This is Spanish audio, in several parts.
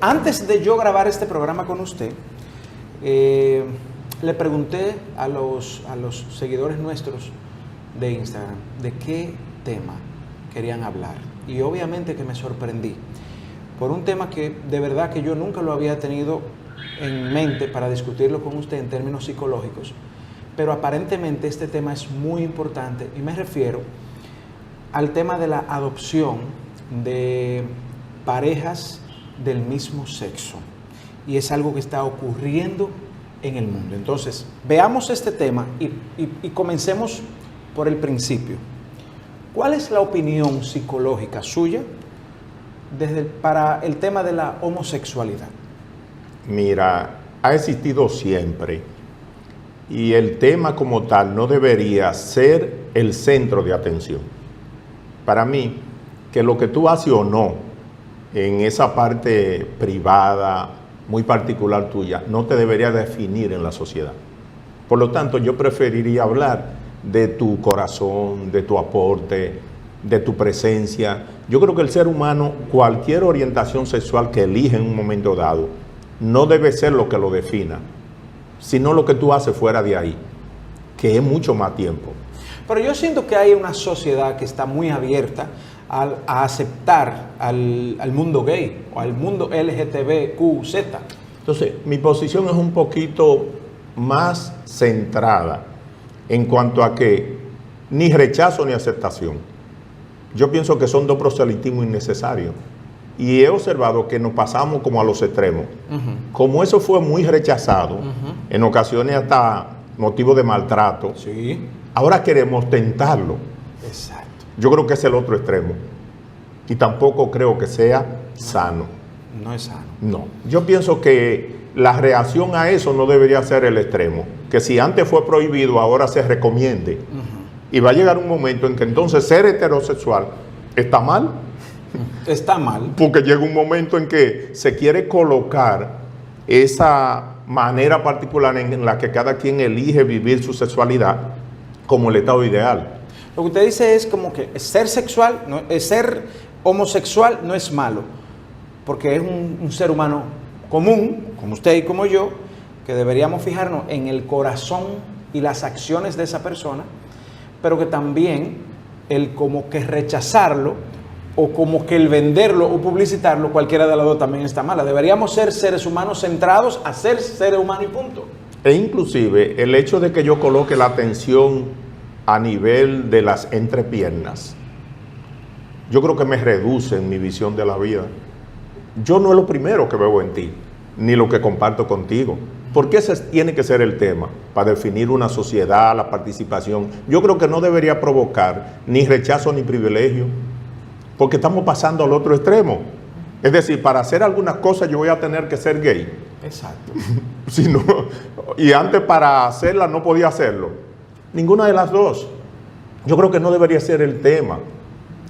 Antes de yo grabar este programa con usted, le pregunté a los seguidores nuestros de Instagram de qué tema querían hablar. Y obviamente que me sorprendí por un tema que de verdad que yo nunca lo había tenido en mente para discutirlo con usted en términos psicológicos, pero aparentemente este tema es muy importante y me refiero al tema de la adopción de parejas del mismo sexo, y es algo que está ocurriendo en el mundo. Entonces, veamos este tema y comencemos por el principio. ¿Cuál es la opinión psicológica suya para el tema de la homosexualidad? Mira, ha existido siempre, y el tema como tal no debería ser el centro de atención. Para mí, que lo que tú haces o no en esa parte privada, muy particular tuya, no te debería definir en la sociedad. Por lo tanto, yo preferiría hablar de tu corazón, de tu aporte, de tu presencia. Yo creo que el ser humano, cualquier orientación sexual que elige en un momento dado, no debe ser lo que lo defina, sino lo que tú haces fuera de ahí, que es mucho más tiempo. Pero yo siento que hay una sociedad que está muy abierta a aceptar al mundo gay o al mundo LGTBQZ. Entonces, mi posición es un poquito más centrada en cuanto a que ni rechazo ni aceptación. Yo pienso que son dos proselitismos innecesarios. Y he observado que nos pasamos como a los extremos. Como eso fue muy rechazado, en ocasiones hasta motivo de maltrato, sí, ahora queremos tentarlo. Exacto. Yo creo que es el otro extremo. Y tampoco creo que sea sano. No es sano. No. Yo pienso que la reacción a eso no debería ser el extremo. Que si antes fue prohibido, ahora se recomiende. Y va a llegar un momento en que entonces ser heterosexual está mal. Está mal. Porque llega un momento en que se quiere colocar esa manera particular en la que cada quien elige vivir su sexualidad como el estado ideal. Lo que usted dice es como que ser homosexual no es malo, porque es un ser humano común, como usted y como yo, que deberíamos fijarnos en el corazón y las acciones de esa persona, pero que también el como que rechazarlo o como que el venderlo o publicitarlo, cualquiera de las dos también está mala. Deberíamos ser seres humanos centrados a ser seres humanos y punto. E inclusive el hecho de que yo coloque la atención a nivel de las entrepiernas, yo creo que me reduce en mi visión de la vida. Yo no es lo primero que veo en ti, ni lo que comparto contigo. ¿Por qué ese tiene que ser el tema? Para definir una sociedad, la participación. Yo creo que no debería provocar ni rechazo ni privilegio, porque estamos pasando al otro extremo. Es decir, para hacer algunas cosas yo voy a tener que ser gay. Exacto. Si no, y antes para hacerla no podía hacerlo. Ninguna de las dos. Yo creo que no debería ser el tema.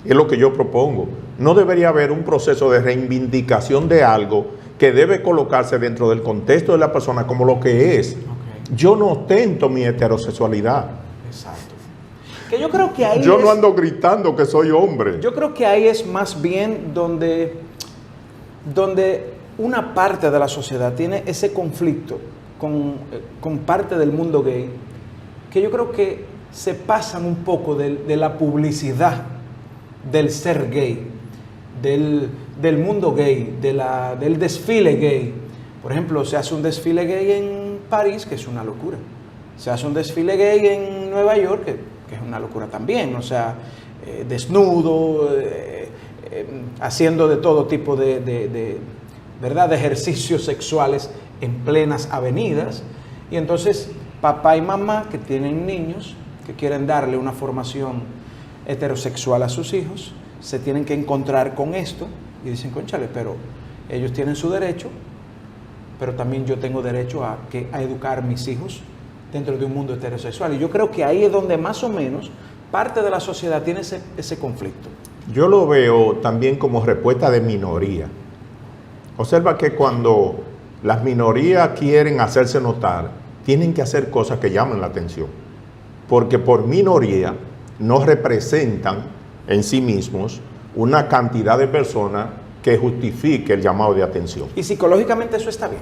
Es lo que yo propongo. No debería haber un proceso de reivindicación de algo que debe colocarse dentro del contexto de la persona como lo que es. Okay. Yo no ostento mi heterosexualidad. Exacto. Que yo creo que ahí yo no ando gritando que soy hombre. Yo creo que ahí es más bien donde una parte de la sociedad tiene ese conflicto con parte del mundo gay, que yo creo que se pasan un poco de la publicidad del ser gay, del mundo gay, del desfile gay. Por ejemplo, se hace un desfile gay en París, que es una locura. Se hace un desfile gay en Nueva York, que es una locura también. O sea, desnudo, haciendo de todo tipo de ejercicios sexuales en plenas avenidas. Y entonces papá y mamá que tienen niños, que quieren darle una formación heterosexual a sus hijos, se tienen que encontrar con esto y dicen, cónchale, pero ellos tienen su derecho, pero también yo tengo derecho a educar a mis hijos dentro de un mundo heterosexual. Y yo creo que ahí es donde más o menos parte de la sociedad tiene ese conflicto. Yo lo veo también como respuesta de minoría. Observa que cuando las minorías quieren hacerse notar, tienen que hacer cosas que llamen la atención, porque por minoría no representan en sí mismos una cantidad de personas que justifique el llamado de atención. ¿Y psicológicamente eso está bien?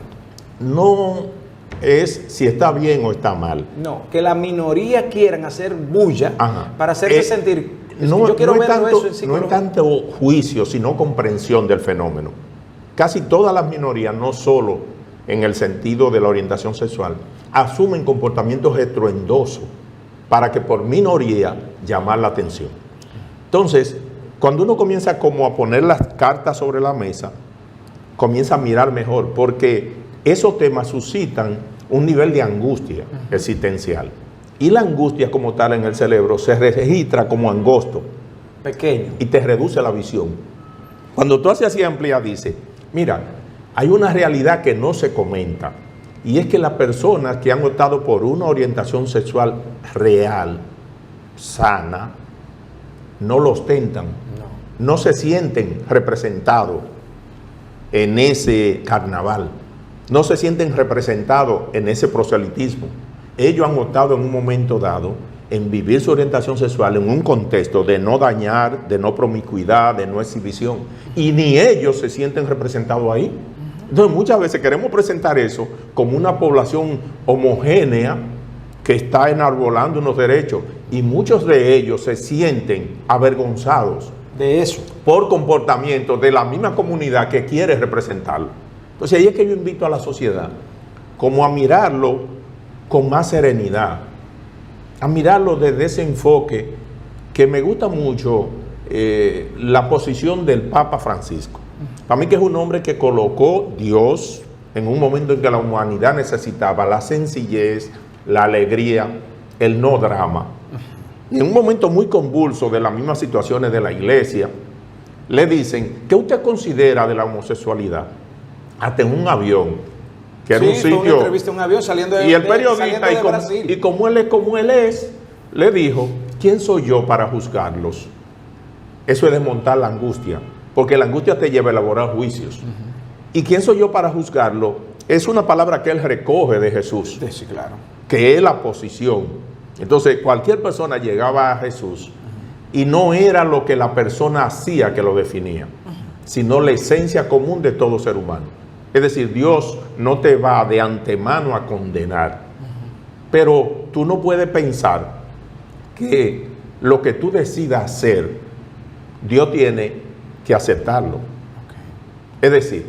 No es si está bien o está mal. No, que la minoría quieran hacer bulla para hacerse sentir. No, yo quiero no, ver eso en no psicología. es tanto juicio, sino comprensión del fenómeno. Casi todas las minorías, no solo en el sentido de la orientación sexual, asumen comportamientos estruendosos para que por minoría llamar la atención. Entonces, cuando uno comienza como a poner las cartas sobre la mesa, comienza a mirar mejor, porque esos temas suscitan un nivel de angustia existencial. Y la angustia como tal en el cerebro se registra como angosto. Pequeño. Y te reduce la visión. Cuando tú haces así amplia, dice, mira, hay una realidad que no se comenta. Y es que las personas que han optado por una orientación sexual real, sana, no lo ostentan. No se sienten representados en ese carnaval. No se sienten representados en ese proselitismo. Ellos han optado en un momento dado en vivir su orientación sexual en un contexto de no dañar, de no promiscuidad, de no exhibición. Y ni ellos se sienten representados ahí. Entonces muchas veces queremos presentar eso como una población homogénea que está enarbolando unos derechos. Y muchos de ellos se sienten avergonzados de eso, por comportamiento de la misma comunidad que quiere representarlo. Entonces ahí es que yo invito a la sociedad como a mirarlo con más serenidad, a mirarlo desde ese enfoque que me gusta mucho la posición del Papa Francisco. Para mí que es un hombre que colocó Dios en un momento en que la humanidad necesitaba la sencillez, la alegría, el no drama. Y en un momento muy convulso de las mismas situaciones de la iglesia, le dicen, ¿qué usted considera de la homosexualidad? Hasta en un avión, que era un sitio, una entrevista en un avión saliendo de, y el periodista, Brasil. Como él es, le dijo, ¿quién soy yo para juzgarlos? Eso es desmontar la angustia, porque la angustia te lleva a elaborar juicios. ¿Y quién soy yo para juzgarlo? Es una palabra que él recoge de Jesús, sí, claro, que es la posición. Entonces, cualquier persona llegaba a Jesús y no era lo que la persona hacía que lo definía, sino la esencia común de todo ser humano. Es decir, Dios no te va de antemano a condenar, pero tú no puedes pensar que lo que tú decidas hacer, Dios tiene que aceptarlo. Es decir,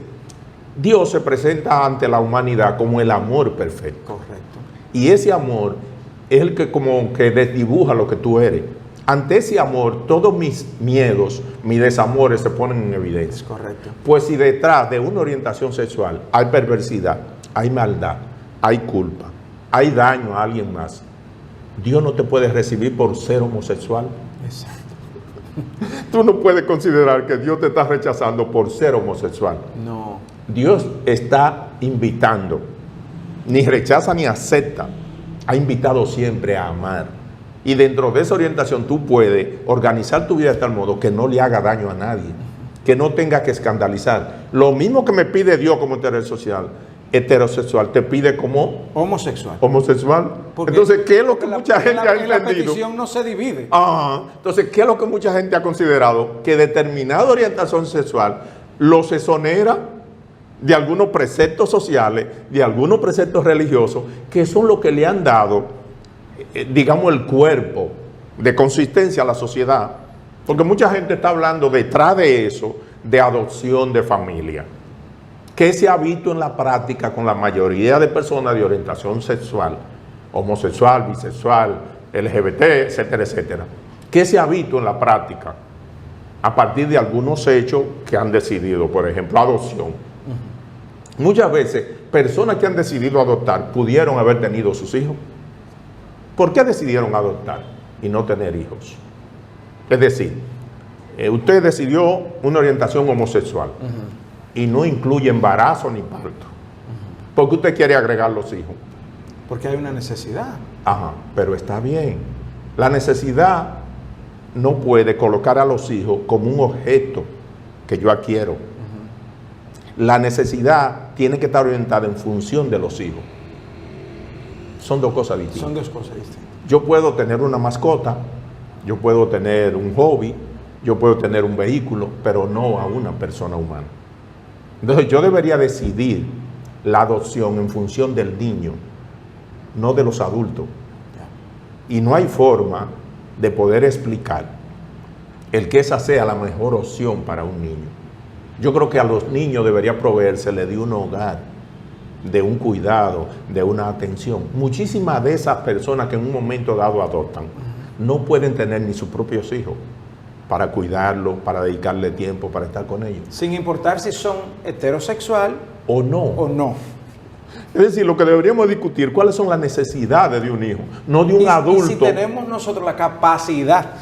Dios se presenta ante la humanidad como el amor perfecto. Correcto. Y ese amor es el que como que desdibuja lo que tú eres. Ante ese amor, todos mis miedos, mis desamores se ponen en evidencia. Correcto. Pues si detrás de una orientación sexual hay perversidad, hay maldad, hay culpa, hay daño a alguien más, Dios no te puede recibir por ser homosexual. Exacto. Tú no puedes considerar que Dios te está rechazando por ser homosexual. No. Dios está invitando, ni rechaza ni acepta, ha invitado siempre a amar. Y dentro de esa orientación tú puedes organizar tu vida de tal modo que no le haga daño a nadie, que no tenga que escandalizar. Lo mismo que me pide Dios como heterosexual, te pide como homosexual. Entonces, ¿qué es lo que mucha gente ha entendido? La petición no se divide. Entonces, ¿qué es lo que mucha gente ha considerado? Que determinada orientación sexual los exonera de algunos preceptos sociales, de algunos preceptos religiosos, que son los que le han dado, digamos, el cuerpo de consistencia a la sociedad. Porque mucha gente está hablando detrás de eso, de adopción de familia, que se ha visto en la práctica con la mayoría de personas de orientación sexual, homosexual, bisexual, LGBT, etcétera, etcétera, que se ha visto en la práctica a partir de algunos hechos que han decidido, por ejemplo, adopción. Muchas veces, personas que han decidido adoptar pudieron haber tenido sus hijos. ¿Por qué decidieron adoptar y no tener hijos? Es decir, usted decidió una orientación homosexual y no incluye embarazo ni parto. ¿Por qué usted quiere agregar los hijos? Porque hay una necesidad. Pero está bien. La necesidad no puede colocar a los hijos como un objeto que yo adquiero. La necesidad tiene que estar orientada en función de los hijos. Son dos cosas distintas. Son dos cosas distintas. Yo puedo tener una mascota, yo puedo tener un hobby, yo puedo tener un vehículo, pero no a una persona humana. Entonces yo debería decidir la adopción en función del niño, no de los adultos. Y no hay forma de poder explicar el que esa sea la mejor opción para un niño. Yo creo que a los niños debería proveérsele de un hogar, de un cuidado, de una atención. Muchísimas de esas personas que en un momento dado adoptan, no pueden tener ni sus propios hijos para cuidarlos, para dedicarle tiempo, para estar con ellos. Sin importar si son heterosexual o no. o no. Es decir, lo que deberíamos discutir, cuáles son las necesidades de un hijo, no de un adulto. Y si tenemos nosotros la capacidad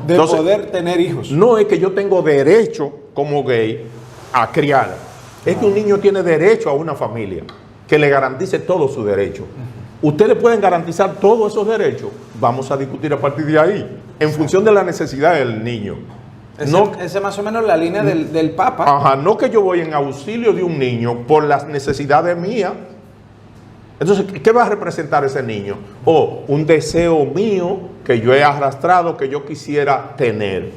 de Entonces, poder tener hijos. No es que yo tengo derecho como gay a criar. Es que un niño tiene derecho a una familia que le garantice todos sus derechos. Ustedes pueden garantizar todos esos derechos. Vamos a discutir a partir de ahí, en función de la necesidad del niño. Esa es más o menos la línea del Papa. Ajá, no que yo voy en auxilio de un niño por las necesidades mías. Entonces, ¿qué va a representar ese niño? O un deseo mío que yo he arrastrado, que yo quisiera tener.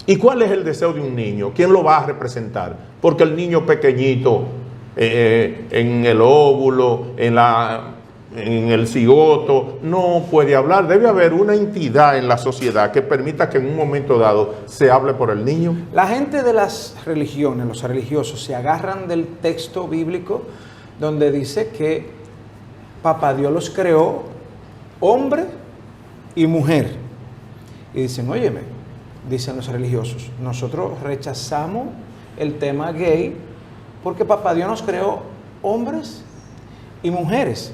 ¿Y cuál es el deseo de un niño? ¿Quién lo va a representar? Porque el niño pequeñito, en el óvulo, en el cigoto, no puede hablar. Debe haber una entidad en la sociedad que permita que en un momento dado se hable por el niño. La gente de las religiones, los religiosos, se agarran del texto bíblico donde dice que Papá Dios los creó hombre y mujer. Y dicen, óyeme, dicen los religiosos, nosotros rechazamos el tema gay porque Papá Dios nos creó hombres y mujeres.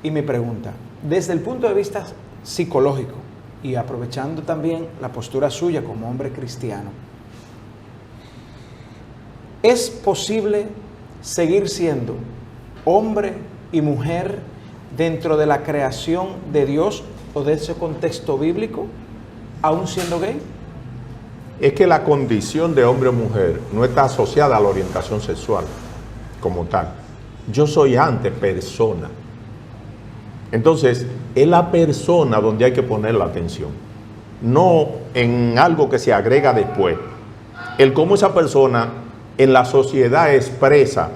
Y me pregunta, desde el punto de vista psicológico y aprovechando también la postura suya como hombre cristiano, ¿es posible seguir siendo hombre y mujer dentro de la creación de Dios o de ese contexto bíblico, aún siendo gay? Es que la condición de hombre o mujer no está asociada a la orientación sexual como tal. Yo soy antes persona. Entonces, es la persona donde hay que poner la atención, no en algo que se agrega después. El cómo esa persona en la sociedad expresa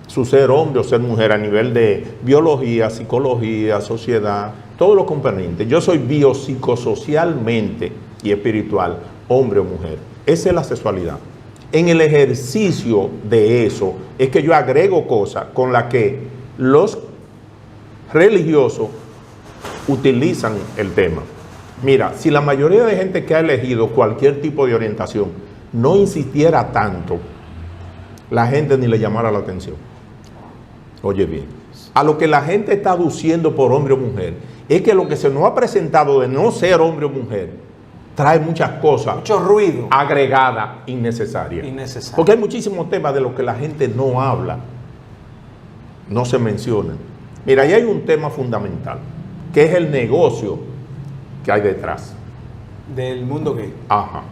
su ser hombre o ser mujer a nivel de biología, psicología, sociedad, todo lo concerniente. Yo soy biopsicosocialmente y espiritual, hombre o mujer. Esa es la sexualidad. En el ejercicio de eso es que yo agrego cosas con las que los religiosos utilizan el tema. Mira, si la mayoría de gente que ha elegido cualquier tipo de orientación no insistiera tanto, la gente ni le llamara la atención. Oye bien, a lo que la gente está aduciendo por hombre o mujer es que lo que se nos ha presentado de no ser hombre o mujer trae muchas cosas, mucho ruido agregadas, innecesarias. Porque hay muchísimos temas de los que la gente no habla, no se mencionan. Mira, ahí hay un tema fundamental, que es el negocio que hay detrás del mundo gay. Ajá.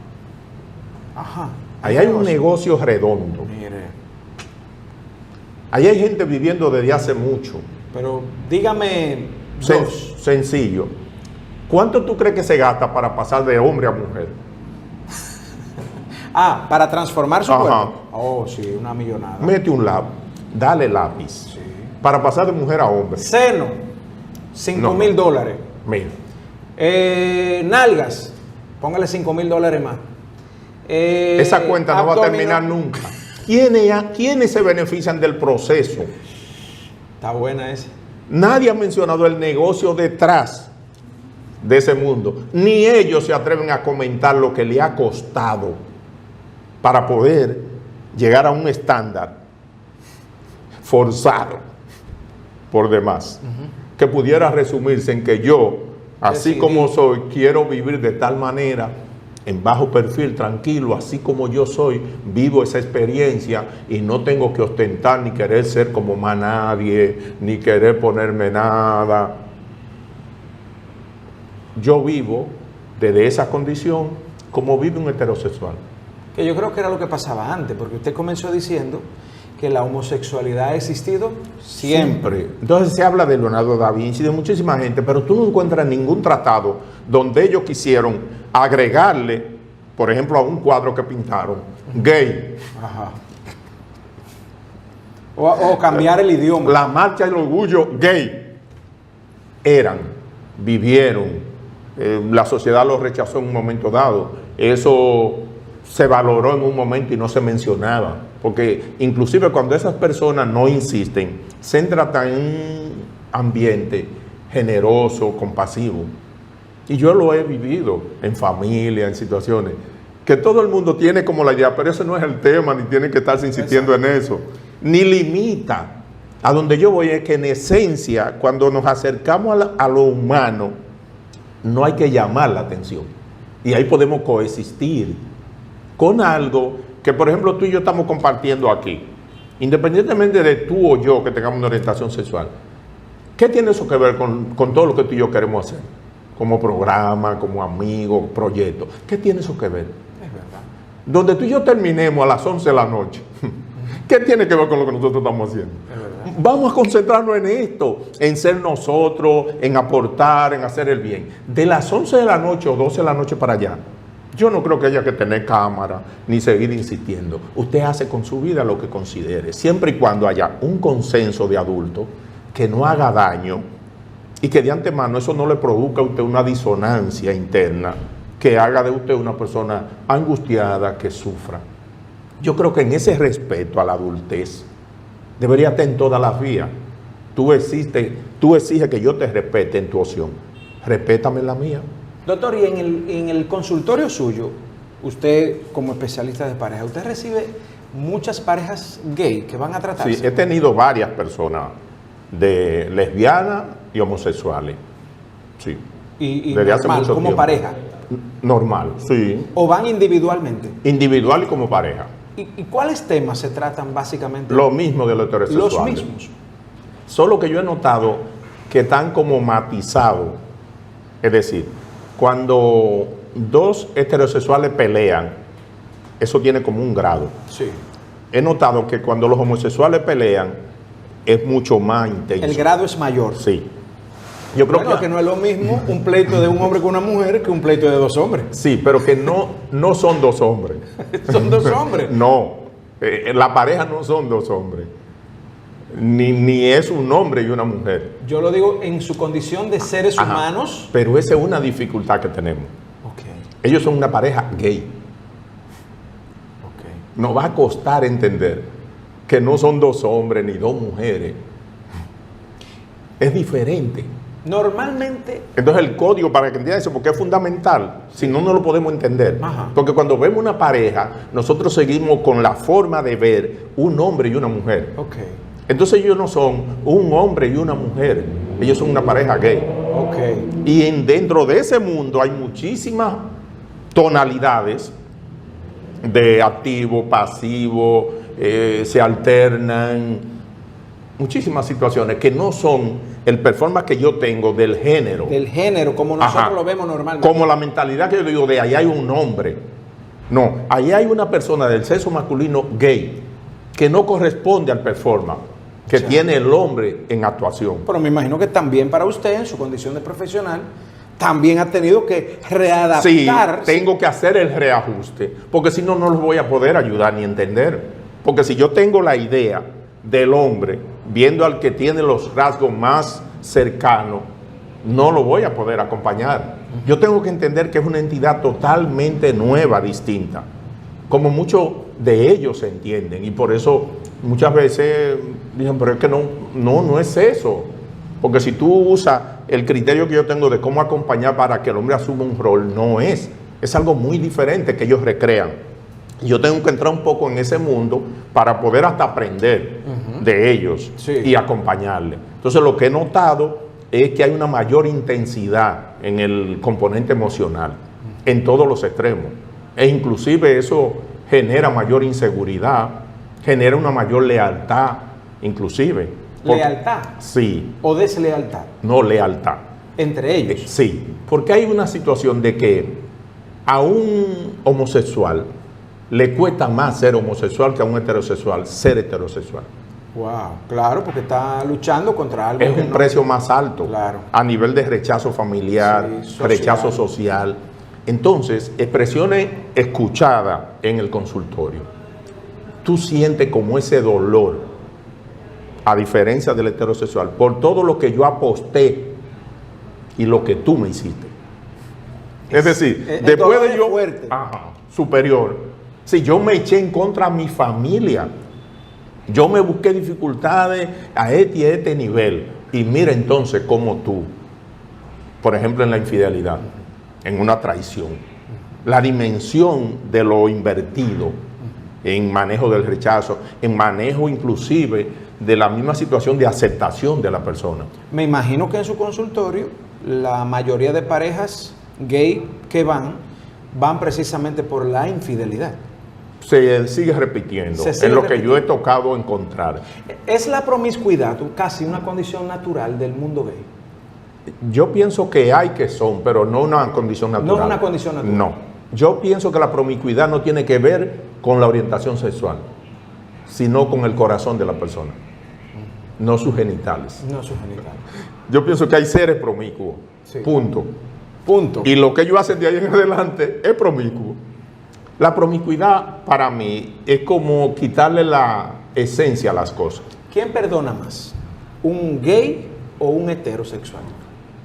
Ajá. Ahí hay un negocio redondo. Mire. Ahí hay gente viviendo desde hace mucho. Pero dígame sencillo. ¿Cuánto tú crees que se gasta para pasar de hombre a mujer? Para transformar su Ajá. cuerpo. Oh, sí, una millonada. Mete un lápiz, dale lápiz. Sí. Para pasar de mujer a hombre. Seno, $5,000. Mira. Nalgas, póngale $5,000 más. Esa cuenta no va a terminar nunca. ¿Quiénes se benefician del proceso? Está buena esa. Nadie ha mencionado el negocio detrás de ese mundo. Ni ellos se atreven a comentar lo que le ha costado para poder llegar a un estándar forzado por demás, que pudiera resumirse en que yo, así como soy, quiero vivir de tal manera, en bajo perfil, tranquilo, así como yo soy, vivo esa experiencia y no tengo que ostentar ni querer ser como más nadie, ni querer ponerme nada. Yo vivo desde esa condición como vive un heterosexual. Que yo creo que era lo que pasaba antes, porque usted comenzó diciendo que la homosexualidad ha existido siempre. Entonces se habla de Leonardo da Vinci, de muchísima gente, pero tú no encuentras ningún tratado donde ellos quisieron agregarle por ejemplo, a un cuadro que pintaron, gay. Ajá. O cambiar el idioma. La marcha del orgullo gay. Eran, vivieron, la sociedad los rechazó en un momento dado. Eso se valoró en un momento y no se mencionaba. Porque inclusive cuando esas personas no insisten, se trata en un ambiente generoso, compasivo. Y yo lo he vivido en familia, en situaciones, que todo el mundo tiene como la idea, pero ese no es el tema, ni tiene que estarse insistiendo en eso. Ni limita. A donde yo voy es que en esencia, cuando nos acercamos a lo humano, no hay que llamar la atención. Y ahí podemos coexistir con algo que, por ejemplo, tú y yo estamos compartiendo aquí. Independientemente de tú o yo que tengamos una orientación sexual, ¿qué tiene eso que ver con todo lo que tú y yo queremos hacer? Como programa, como amigos, proyectos. ¿Qué tiene eso que ver? Es verdad. Donde tú y yo terminemos a las 11 de la noche, ¿qué tiene que ver con lo que nosotros estamos haciendo? Vamos a concentrarnos en esto, en ser nosotros, en aportar, en hacer el bien. De las 11 de la noche o 12 de la noche para allá, yo no creo que haya que tener cámara ni seguir insistiendo. Usted hace con su vida lo que considere, siempre y cuando haya un consenso de adultos que no haga daño y que de antemano eso no le produzca a usted una disonancia interna que haga de usted una persona angustiada que sufra. Yo creo que en ese respeto a la adultez debería estar en todas las vías. Tú exiges que yo te respete en tu opción. Respétame en la mía. Doctor, y en el consultorio suyo, usted como especialista de pareja, ¿usted recibe muchas parejas gay que van a tratarse? Sí, he tenido varias personas de lesbianas y homosexuales. Sí. Y desde hace normal, mucho como tiempo. pareja. Normal, sí. ¿O van individualmente? Individual y como pareja. ¿Y cuáles temas se tratan básicamente? Lo mismo de los heterosexuales. Los mismos. Solo que yo he notado que están como matizados. Es decir, cuando dos heterosexuales pelean, eso tiene como un grado. Sí. He notado que cuando los homosexuales pelean, es mucho más intenso. El grado es mayor. Sí. Yo creo Bueno, que no es lo mismo un pleito de un hombre con una mujer que un pleito de dos hombres. Sí, pero que no son dos hombres. Son dos hombres. No, la pareja no son dos hombres. Ni es un hombre y una mujer. Yo lo digo en su condición de seres Ajá. humanos. Pero esa es una dificultad que tenemos. Ok. Ellos son una pareja gay. Nos va a costar entender que no son dos hombres ni dos mujeres. Es diferente. Normalmente, Entonces el código, para que entiendan eso, porque es fundamental, si no, no lo podemos entender. Ajá. Porque cuando vemos una pareja, nosotros seguimos con la forma de ver un hombre y una mujer. ok, Entonces ellos no son un hombre y una mujer, ellos son una pareja gay. ok. Y dentro de ese mundo hay muchísimas tonalidades de activo, pasivo, se alternan, muchísimas situaciones que no son el performance que yo tengo del género. Del género, como nosotros Ajá. lo vemos normalmente. Como la mentalidad que yo digo de ahí hay un hombre. No, ahí hay una persona del sexo masculino gay que no corresponde al performance que Sí. tiene el hombre en actuación. Pero me imagino que también para usted, en su condición de profesional, también ha tenido que readaptarse. Sí, tengo que hacer el reajuste, porque si no, no los voy a poder ayudar ni entender. Porque si yo tengo la idea del hombre, viendo al que tiene los rasgos más cercanos, no lo voy a poder acompañar. Yo tengo que entender que es una entidad totalmente nueva, distinta, como muchos de ellos se entienden, y por eso muchas veces dicen, pero es que no es eso. Porque si tú usas el criterio que yo tengo de cómo acompañar para que el hombre asuma un rol, no es algo muy diferente que ellos recrean. Yo tengo que entrar un poco en ese mundo para poder hasta aprender de ellos Sí. y acompañarle. Entonces lo que he notado es que hay una mayor intensidad en el componente emocional, en todos los extremos. E inclusive eso genera mayor inseguridad, genera una mayor lealtad, inclusive. ¿Lealtad? Sí, ¿O deslealtad? no lealtad. Entre ellos. Sí, porque hay una situación de que a un homosexual le cuesta más ser homosexual que a un heterosexual ser heterosexual. Wow, claro, porque está luchando contra algo. Es un precio más alto Claro. a nivel de rechazo familiar, Sí, social. rechazo social. Entonces, expresiones escuchadas en el consultorio, tú sientes como ese dolor, a diferencia del heterosexual, por todo lo que yo aposté y lo que tú me hiciste. Es decir, después de yo, superior, si yo me eché en contra de mi familia, yo me busqué dificultades a este nivel, y mira entonces cómo tú, por ejemplo en la infidelidad, en una traición, la dimensión de lo invertido en manejo del rechazo, en manejo inclusive de la misma situación de aceptación de la persona. Me imagino que en su consultorio la mayoría de parejas gay que van precisamente por la infidelidad. Se sigue repitiendo, es lo que yo he tocado encontrar. ¿Es la promiscuidad casi una condición natural del mundo gay? Yo pienso que hay que son, pero no una condición natural. No una condición natural. No. Yo pienso que la promiscuidad no tiene que ver con la orientación sexual, sino con el corazón de la persona, no sus genitales. No sus genitales. Yo pienso que hay seres promiscuos, sí. Punto. Y lo que ellos hacen de ahí en adelante es promiscuo. La promiscuidad para mí es como quitarle la esencia a las cosas. ¿Quién perdona más? ¿Un gay o un heterosexual?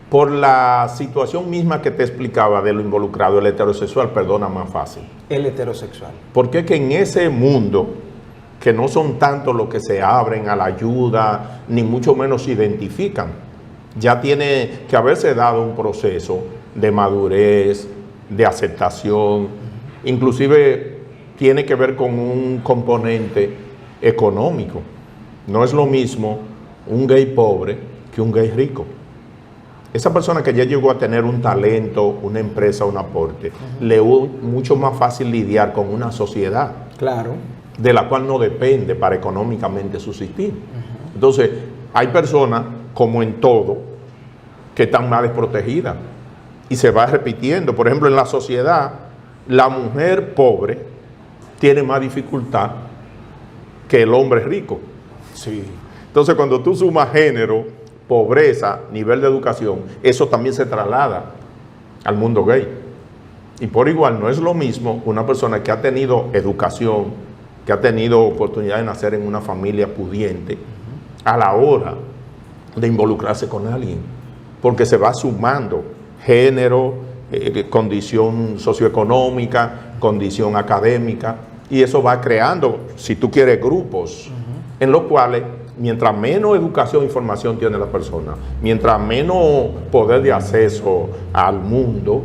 Por la situación misma que te explicaba de lo involucrado, el heterosexual perdona más fácil. El heterosexual. Porque es que en ese mundo, que no son tantos los que se abren a la ayuda, ni mucho menos se identifican, ya tiene que haberse dado un proceso de madurez, de aceptación, inclusive tiene que ver con un componente económico. No es lo mismo un gay pobre que un gay rico. Esa persona que ya llegó a tener un talento, una empresa, un aporte, le es mucho más fácil lidiar con una sociedad, claro, de la cual no depende para económicamente subsistir. Entonces, hay personas, como en todo, que están más desprotegidas y se va repitiendo. Por ejemplo, en la sociedad, la mujer pobre tiene más dificultad que el hombre rico. Sí. Entonces, cuando tú sumas género, pobreza, nivel de educación, eso también se traslada al mundo gay. Y por igual, no es lo mismo una persona que ha tenido educación, que ha tenido oportunidad de nacer en una familia pudiente, a la hora de involucrarse con alguien, porque se va sumando género, condición socioeconómica, condición académica, y eso va creando, si tú quieres, grupos en los cuales, mientras menos educación e información tiene la persona, mientras menos poder de acceso al mundo,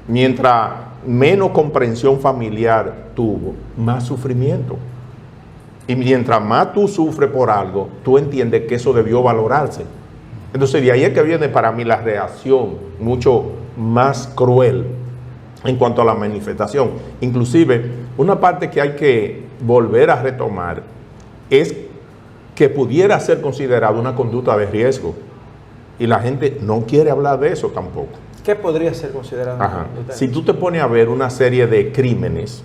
mientras menos comprensión familiar tuvo, más sufrimiento. Y mientras más tú sufres por algo, tú entiendes que eso debió valorarse. Entonces de ahí es que viene para mí la reacción mucho más cruel en cuanto a la manifestación. Inclusive, una parte que hay que volver a retomar es que pudiera ser considerada una conducta de riesgo. Y la gente no quiere hablar de eso tampoco. ¿Qué podría ser considerado una conducta de riesgo? Si tú te pones a ver una serie de crímenes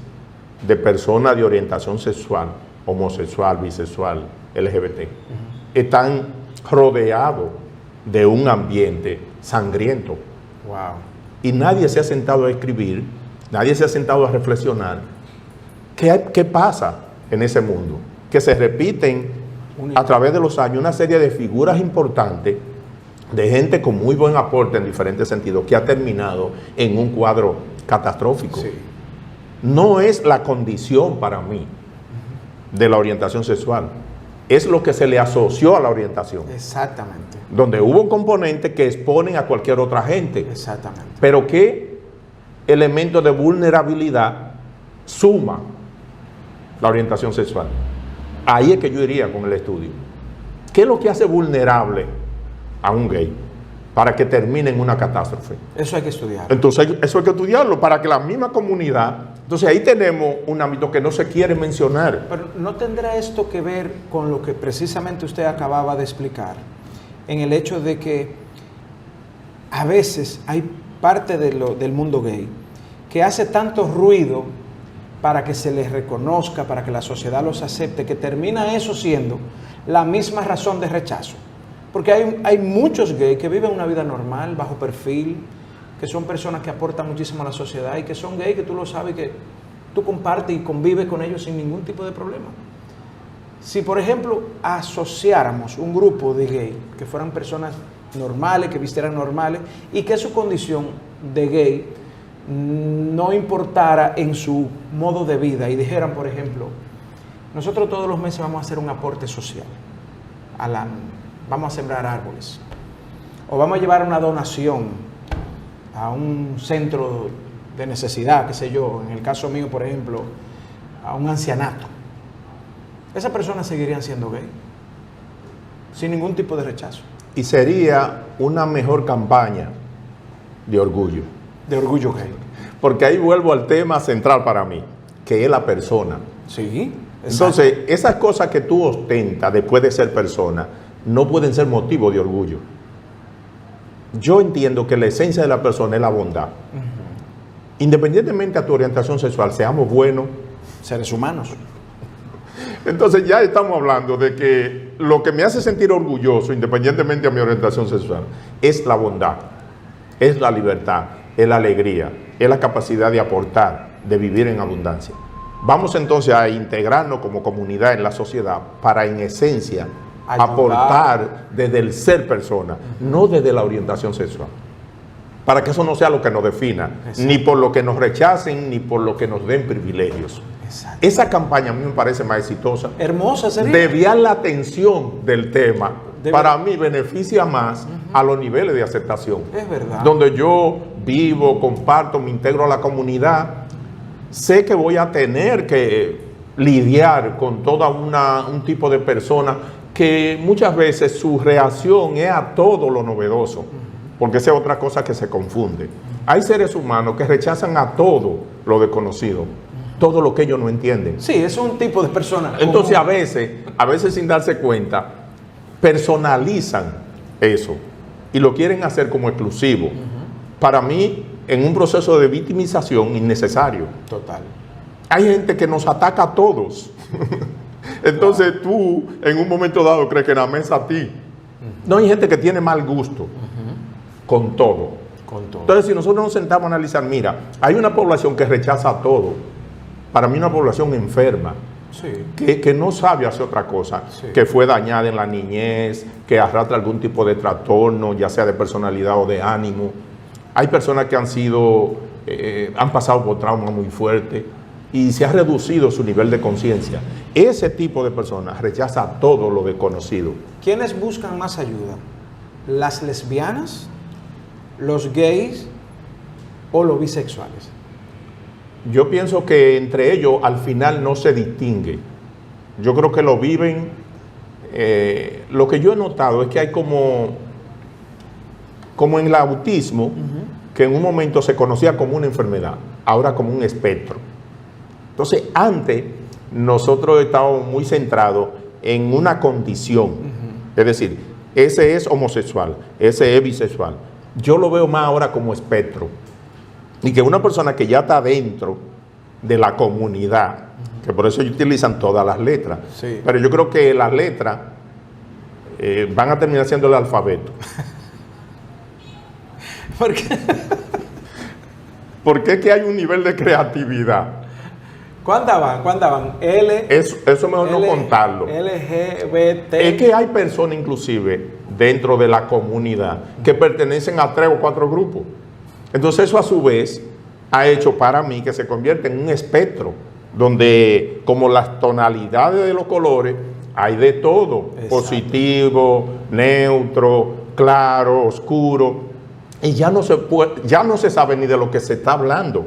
de personas de orientación sexual, homosexual, bisexual, LGBT, están rodeados de un ambiente sangriento. Wow. Y nadie se ha sentado a escribir, nadie se ha sentado a reflexionar qué pasa en ese mundo, que se repiten a través de los años una serie de figuras importantes, de gente con muy buen aporte en diferentes sentidos, que ha terminado en un cuadro catastrófico. Sí. No es la condición para mí de la orientación sexual, es lo que se le asoció a la orientación. Exactamente. Donde hubo un componente que exponen a cualquier otra gente. Exactamente. Pero ¿qué elemento de vulnerabilidad suma la orientación sexual? Ahí es que yo iría con el estudio. ¿Qué es lo que hace vulnerable a un gay para que termine en una catástrofe? Eso hay que estudiarlo. Entonces eso hay que estudiarlo para que la misma comunidad... Entonces ahí tenemos un ámbito que no se quiere mencionar. Pero ¿no tendrá esto que ver con lo que precisamente usted acababa de explicar? En el hecho de que a veces hay parte del mundo gay que hace tanto ruido para que se les reconozca, para que la sociedad los acepte, que termina eso siendo la misma razón de rechazo. Porque hay muchos gays que viven una vida normal, bajo perfil, que son personas que aportan muchísimo a la sociedad y que son gay, que tú lo sabes, que tú compartes y convives con ellos sin ningún tipo de problema. Si, por ejemplo, asociáramos un grupo de gay, que fueran personas normales, que vistieran normales, y que su condición de gay no importara en su modo de vida, y dijeran, por ejemplo, nosotros todos los meses vamos a hacer un aporte social, vamos a sembrar árboles, o vamos a llevar una donación a un centro de necesidad, qué sé yo, en el caso mío, por ejemplo, a un ancianato. Esas personas seguirían siendo gay, sin ningún tipo de rechazo. Y sería una mejor campaña de orgullo. De orgullo gay. Porque ahí vuelvo al tema central para mí, que es la persona. Sí. Exacto. Entonces, esas cosas que tú ostentas después de ser persona, no pueden ser motivo de orgullo. Yo entiendo que la esencia de la persona es la bondad. Independientemente a tu orientación sexual, seamos buenos seres humanos. Entonces ya estamos hablando de que lo que me hace sentir orgulloso, independientemente a mi orientación sexual, es la bondad, es la libertad, es la alegría, es la capacidad de aportar, de vivir en abundancia. Vamos entonces a integrarnos como comunidad en la sociedad para, en esencia, aportar desde el ser persona, no desde la orientación sexual. Para que eso no sea lo que nos defina, ni por lo que nos rechacen, ni por lo que nos den privilegios. Exacto. Esa campaña a mí me parece más exitosa. Hermosa sería. Desviar la atención del tema, para mí beneficia más a los niveles de aceptación. Es verdad. Donde yo vivo, comparto, me integro a la comunidad, sé que voy a tener que lidiar con toda un tipo de persona que muchas veces su reacción es a todo lo novedoso, porque esa es otra cosa que se confunde. Hay seres humanos que rechazan a todo lo desconocido, todo lo que ellos no entienden. Sí, es un tipo de persona. Entonces a veces sin darse cuenta, personalizan eso y lo quieren hacer como exclusivo. Para mí, en un proceso de victimización innecesario. Total. Hay gente que nos ataca a todos. Entonces tú, en un momento dado, crees que nada más a ti. No, hay gente que tiene mal gusto con todo. Entonces, si nosotros nos sentamos a analizar, mira, hay una población que rechaza a todo. Para mí una población enferma, que no sabe hacer otra cosa, que fue dañada en la niñez, que arrastra algún tipo de trastorno, ya sea de personalidad o de ánimo. Hay personas que han pasado por traumas muy fuertes y se ha reducido su nivel de conciencia. Ese tipo de personas rechaza todo lo desconocido. ¿Quiénes buscan más ayuda? ¿Las lesbianas, los gays o los bisexuales? Yo pienso que entre ellos al final no se distingue. Yo creo que lo viven. Lo que yo he notado es que hay como en el autismo, que en un momento se conocía como una enfermedad, ahora como un espectro. Entonces, antes nosotros estábamos muy centrados en una condición. Es decir, ese es homosexual, ese es bisexual. Yo lo veo más ahora como espectro. Y que una persona que ya está dentro de la comunidad, que por eso utilizan todas las letras, pero yo creo que las letras van a terminar siendo el alfabeto. ¿Por qué? Porque es que hay un nivel de creatividad. ¿Cuántas van? Eso mejor no contarlo. LGBT. Es que hay personas inclusive dentro de la comunidad que pertenecen a 3 o 4 grupos. Entonces eso a su vez ha hecho para mí que se convierta en un espectro, donde como las tonalidades de los colores hay de todo. Exacto. Positivo, neutro, claro, oscuro, y ya no se sabe ni de lo que se está hablando.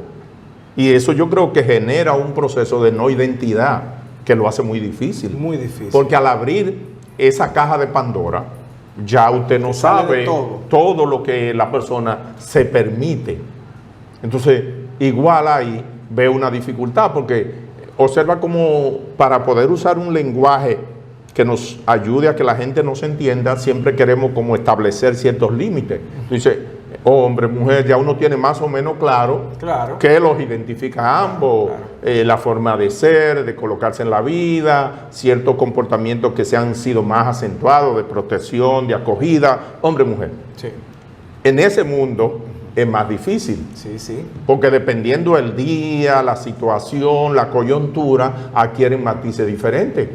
Y eso yo creo que genera un proceso de no identidad que lo hace muy difícil. Muy difícil. Porque al abrir esa caja de Pandora, ya usted no sabe todo lo que la persona se permite. Entonces, igual ahí ve una dificultad, porque observa como para poder usar un lenguaje que nos ayude a que la gente nos entienda, siempre queremos como establecer ciertos límites. Dice, hombre, mujer, ya uno tiene más o menos claro. Que los identifica a ambos, la forma de ser, de colocarse en la vida, ciertos comportamientos que se han sido más acentuados, de protección, de acogida, hombre, mujer. En ese mundo es más difícil. Sí, sí. Porque dependiendo del día, la situación, la coyuntura, adquieren matices diferentes.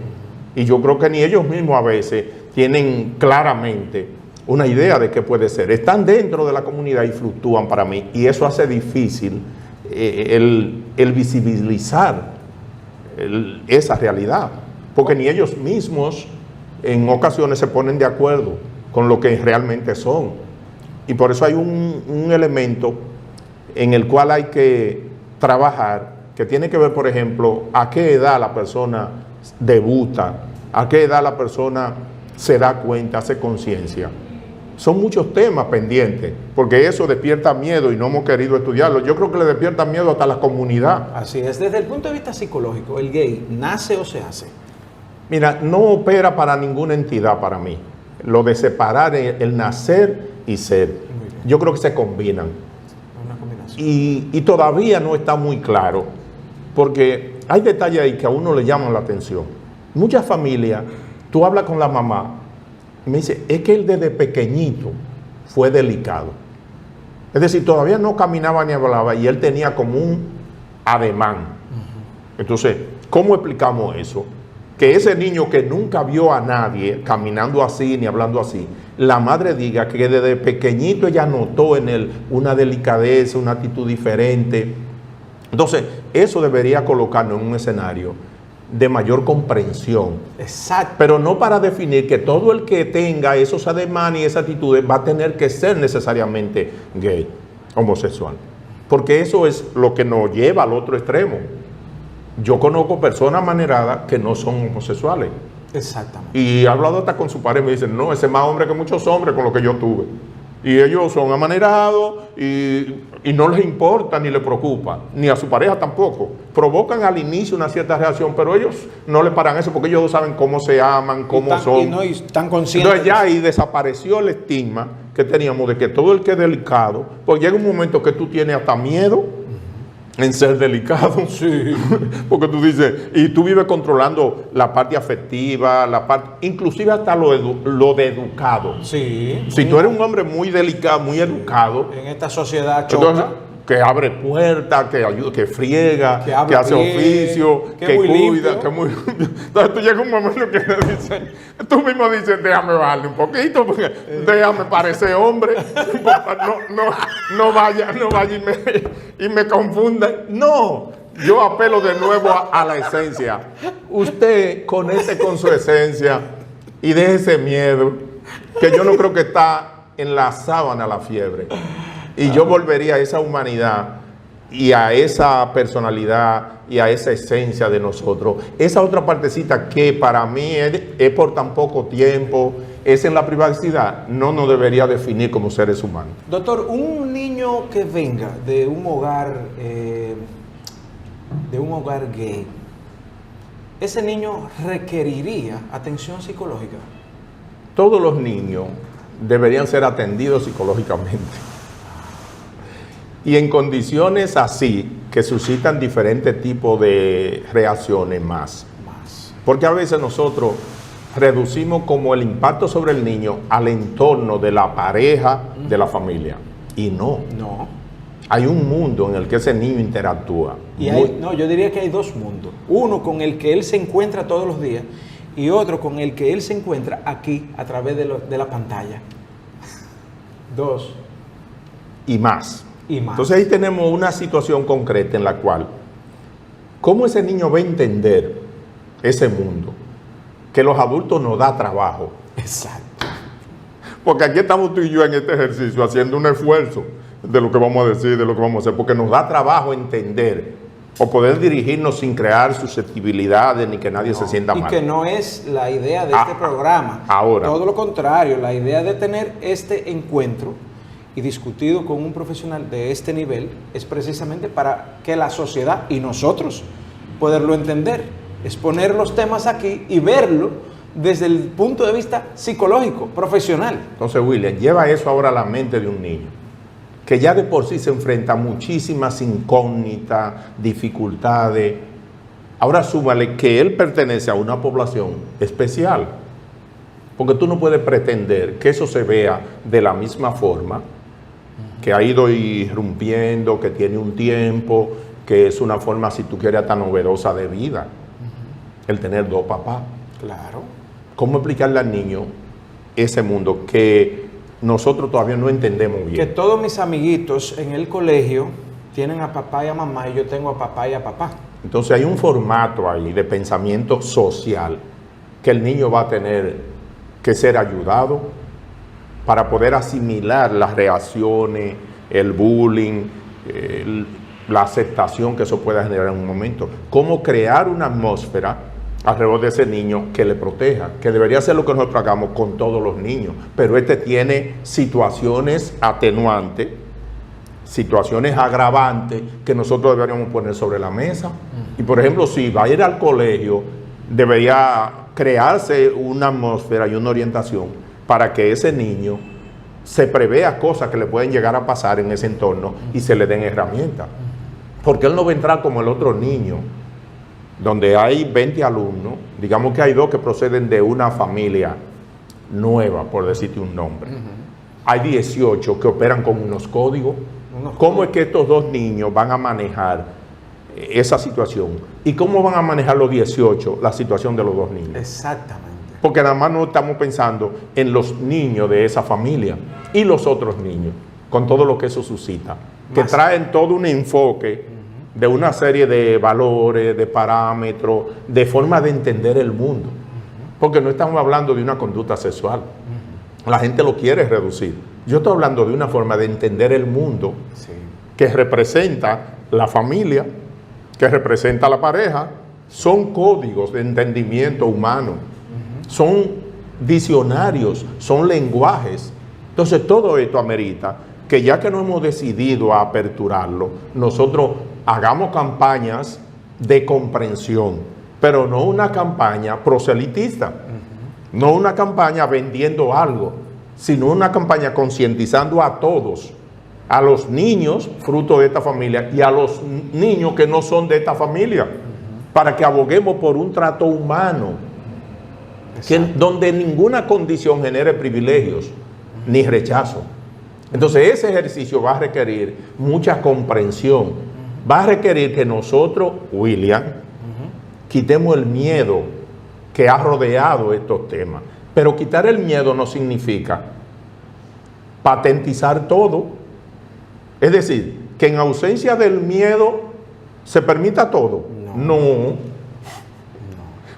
Y yo creo que ni ellos mismos a veces tienen claramente una idea de qué puede ser. Están dentro de la comunidad y fluctúan para mí. Y eso hace difícil el visibilizar esa realidad. Porque ni ellos mismos en ocasiones se ponen de acuerdo con lo que realmente son. Y por eso hay un elemento en el cual hay que trabajar, que tiene que ver, por ejemplo, a qué edad la persona debuta, a qué edad la persona se da cuenta, hace conciencia. Son muchos temas pendientes, porque eso despierta miedo y no hemos querido estudiarlo. Yo creo que le despierta miedo hasta la comunidad. Así es. Desde el punto de vista psicológico, ¿el gay nace o se hace? Mira, no opera para ninguna entidad para mí. Lo de separar el nacer y ser. Yo creo que se combinan. Una combinación. Y todavía no está muy claro, porque hay detalles ahí que a uno le llaman la atención. Muchas familias, tú hablas con la mamá, y me dice, es que él desde pequeñito fue delicado. Es decir, todavía no caminaba ni hablaba y él tenía como un ademán. Entonces, ¿cómo explicamos eso? Que ese niño que nunca vio a nadie caminando así ni hablando así, la madre diga que desde pequeñito ella notó en él una delicadeza, una actitud diferente. Entonces, eso debería colocarnos en un escenario de mayor comprensión. Exacto. Pero no para definir que todo el que tenga esos ademanes y esas actitudes va a tener que ser necesariamente gay, homosexual. Porque eso es lo que nos lleva al otro extremo. Yo conozco personas amaneradas que no son homosexuales. Exactamente. Y he hablado hasta con su padre y me dicen, no, ese es más hombre que muchos hombres con los que yo tuve. Y ellos son amanerados y no les importa ni les preocupa, ni a su pareja tampoco. Provocan al inicio una cierta reacción, pero ellos no le paran eso porque ellos saben cómo se aman, cómo son. Y están conscientes. Entonces ya ahí desapareció el estigma que teníamos de que todo el que es delicado, pues llega un momento que tú tienes hasta miedo en ser delicado. Sí. Porque tú dices, y tú vives controlando la parte afectiva, la parte, inclusive hasta lo de educado. Sí. Si tú eres un hombre muy delicado, muy educado, En esta sociedad choca. entonces, que abre puertas, que ayuda, que friega, Que hace bien, oficio, que que muy cuida, limpio. que muy... Entonces tú llegas un momento que te dicen, tú mismo dices, déjame bajarle un poquito, porque déjame parecer hombre, no vaya y me confunda. No, yo apelo de nuevo a la esencia. Usted conecte con su esencia y deje ese miedo, que yo no creo que está en la sábana la fiebre. Y yo volvería a esa humanidad y a esa personalidad y a esa esencia de nosotros. Esa otra partecita que para mí es por tan poco tiempo, es en la privacidad, no nos debería definir como seres humanos. Doctor, un niño que venga de un hogar gay, ese niño requeriría atención psicológica. Todos los niños deberían ser atendidos psicológicamente. Y en condiciones así, que suscitan diferentes tipos de reacciones más. Porque a veces nosotros reducimos como el impacto sobre el niño al entorno de la pareja, de la familia. Y no. No. Hay un mundo en el que ese niño interactúa. Y yo diría que hay dos mundos. Uno con el que él se encuentra todos los días y otro con el que él se encuentra aquí a través de la pantalla. Dos. Y más. Y más. Entonces ahí tenemos una situación concreta en la cual, ¿cómo ese niño va a entender ese mundo? Que los adultos nos da trabajo. Exacto. Porque aquí estamos tú y yo en este ejercicio haciendo un esfuerzo de lo que vamos a decir, de lo que vamos a hacer, porque nos da trabajo entender o poder dirigirnos sin crear susceptibilidades ni que nadie se sienta mal. Y que no es la idea de este programa. Ahora. Todo lo contrario, la idea de tener este encuentro y discutido con un profesional de este nivel es precisamente para que la sociedad y nosotros poderlo entender, exponer los temas aquí y verlo desde el punto de vista psicológico, profesional. Entonces, William, lleva eso ahora a la mente de un niño, que ya de por sí se enfrenta a muchísimas incógnitas, dificultades. Ahora súmale que él pertenece a una población especial, porque tú no puedes pretender que eso se vea de la misma forma que ha ido irrumpiendo, que tiene un tiempo, que es una forma, si tú quieres, hasta novedosa de vida, el tener dos papás. Claro. ¿Cómo explicarle al niño ese mundo que nosotros todavía no entendemos bien? Que todos mis amiguitos en el colegio tienen a papá y a mamá y yo tengo a papá y a papá. Entonces hay un formato ahí de pensamiento social que el niño va a tener que ser ayudado para poder asimilar las reacciones, el bullying, la aceptación que eso pueda generar en un momento. Cómo crear una atmósfera alrededor de ese niño que le proteja, que debería ser lo que nosotros hagamos con todos los niños. Pero este tiene situaciones atenuantes, situaciones agravantes que nosotros deberíamos poner sobre la mesa. Y por ejemplo, si va a ir al colegio, debería crearse una atmósfera y una orientación para que ese niño se prevea cosas que le pueden llegar a pasar en ese entorno y se le den herramientas. Porque él no va a entrar como el otro niño, donde hay 20 alumnos, digamos que hay 2 que proceden de una familia nueva, por decirte un nombre. Hay 18 que operan con unos códigos. ¿Cómo es que estos 2 niños van a manejar esa situación? ¿Y cómo van a manejar los 18 la situación de los 2 niños? Exactamente. Porque nada más no estamos pensando en los niños de esa familia y los otros niños, con todo lo que eso suscita, que traen todo un enfoque de una serie de valores, de parámetros, de forma de entender el mundo. Porque no estamos hablando de una conducta sexual. La gente lo quiere reducir. Yo estoy hablando de una forma de entender el mundo que representa la familia, que representa la pareja. Son códigos de entendimiento humano, son diccionarios, son lenguajes. Entonces todo esto amerita que, ya que no hemos decidido a aperturarlo, nosotros hagamos campañas de comprensión, pero no una campaña proselitista, no una campaña vendiendo algo, sino una campaña concientizando a todos, a los niños fruto de esta familia y a los niños que no son de esta familia, para que aboguemos por un trato humano, donde ninguna condición genere privilegios ni rechazo. Entonces ese ejercicio va a requerir mucha comprensión, va a requerir que nosotros, William, quitemos el miedo que ha rodeado estos temas. Pero quitar el miedo no significa patentizar todo. Es decir, que en ausencia del miedo se permita todo. No.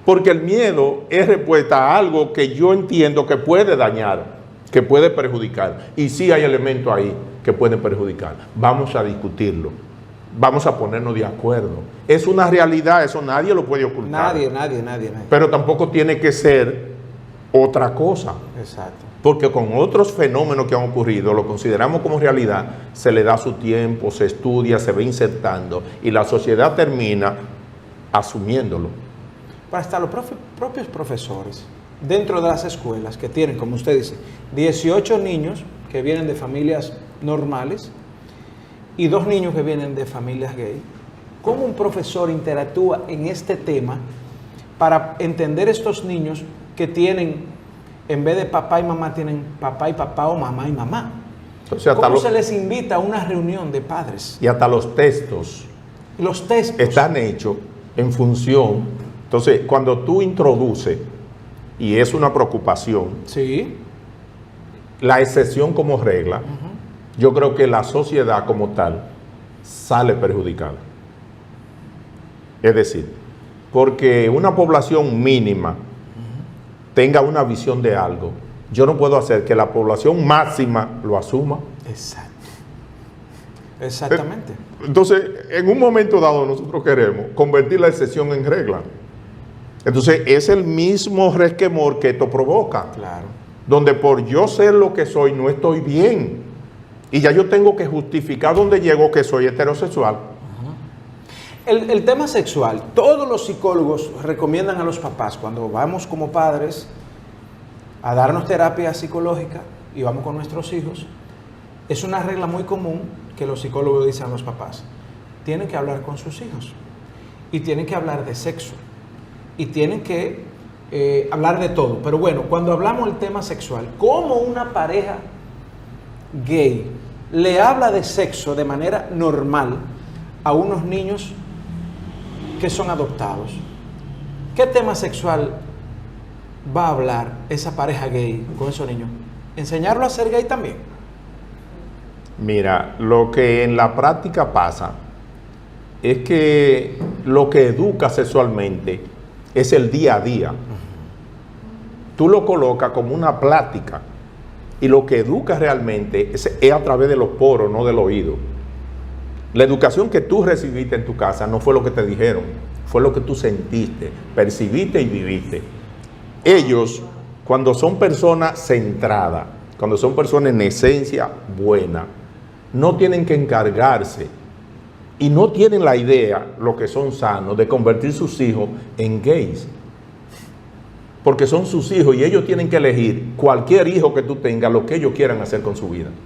Porque el miedo es respuesta a algo que yo entiendo que puede dañar, que puede perjudicar. Y sí hay elementos ahí que pueden perjudicar. Vamos a discutirlo. Vamos a ponernos de acuerdo. Es una realidad, eso nadie lo puede ocultar. Nadie. Pero tampoco tiene que ser otra cosa. Exacto. Porque con otros fenómenos que han ocurrido, lo consideramos como realidad, se le da su tiempo, se estudia, se va insertando y la sociedad termina asumiéndolo. Para hasta los propios profesores, dentro de las escuelas que tienen, como usted dice, 18 niños que vienen de familias normales y 2 niños que vienen de familias gay, ¿cómo un profesor interactúa en este tema para entender estos niños que tienen, en vez de papá y mamá, tienen papá y papá o mamá y mamá? Entonces, ¿cómo se les invita a una reunión de padres? Y hasta los textos. Los textos están hechos en función. Entonces, cuando tú introduces, y es una preocupación, sí, la excepción como regla, yo creo que la sociedad como tal sale perjudicada. Es decir, porque una población mínima tenga una visión de algo, yo no puedo hacer que la población máxima lo asuma. Exacto. Exactamente. Entonces, en un momento dado nosotros queremos convertir la excepción en regla. Entonces, es el mismo resquemor que esto provoca. Claro. Donde por yo ser lo que soy no estoy bien. Y ya yo tengo que justificar donde llego que soy heterosexual. El tema sexual, todos los psicólogos recomiendan a los papás, cuando vamos como padres a darnos terapia psicológica y vamos con nuestros hijos, es una regla muy común que los psicólogos dicen a los papás: tienen que hablar con sus hijos y tienen que hablar de sexo y tienen que hablar de todo. Pero bueno, cuando hablamos del tema sexual, ¿cómo una pareja gay le habla de sexo de manera normal a unos niños que son adoptados? ¿Qué tema sexual va a hablar esa pareja gay con esos niños? ¿Enseñarlo a ser gay también? Mira, lo que en la práctica pasa es que lo que educa sexualmente es el día a día. Tú lo colocas como una plática y lo que educa realmente es a través de los poros, no del oído. La educación que tú recibiste en tu casa no fue lo que te dijeron, fue lo que tú sentiste, percibiste y viviste. Ellos, cuando son personas centradas, cuando son personas en esencia buena, no tienen que encargarse y no tienen la idea, los que son sanos, de convertir sus hijos en gays. Porque son sus hijos y ellos tienen que elegir cualquier hijo que tú tengas, lo que ellos quieran hacer con su vida.